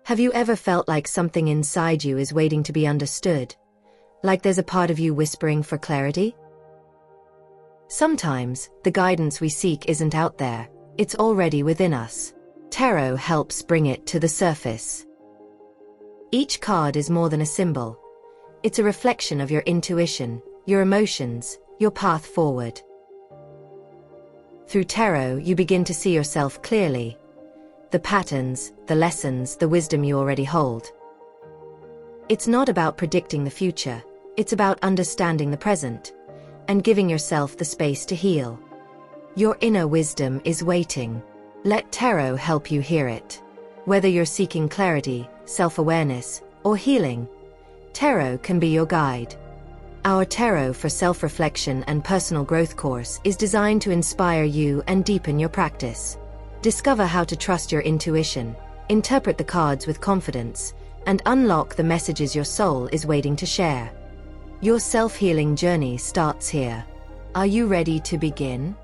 Have you ever felt like something inside you is waiting to be understood? Like there's a part of you whispering for clarity? Sometimes, the guidance we seek isn't out there, it's already within us. Tarot helps bring it to the surface. Each card is more than a symbol. It's a reflection of your intuition, your emotions, your path forward. Through tarot, you begin to see yourself clearly. The patterns, the lessons, the wisdom you already hold. It's not about predicting the future, it's about understanding the present, and giving yourself the space to heal. Your inner wisdom is waiting. Let tarot help you hear it. Whether you're seeking clarity, self-awareness, or healing, tarot can be your guide. Our Tarot for Self-Reflection and Personal Growth course is designed to inspire you and deepen your practice. Discover how to trust your intuition, interpret the cards with confidence, and unlock the messages your soul is waiting to share. Your self-healing journey starts here. Are you ready to begin?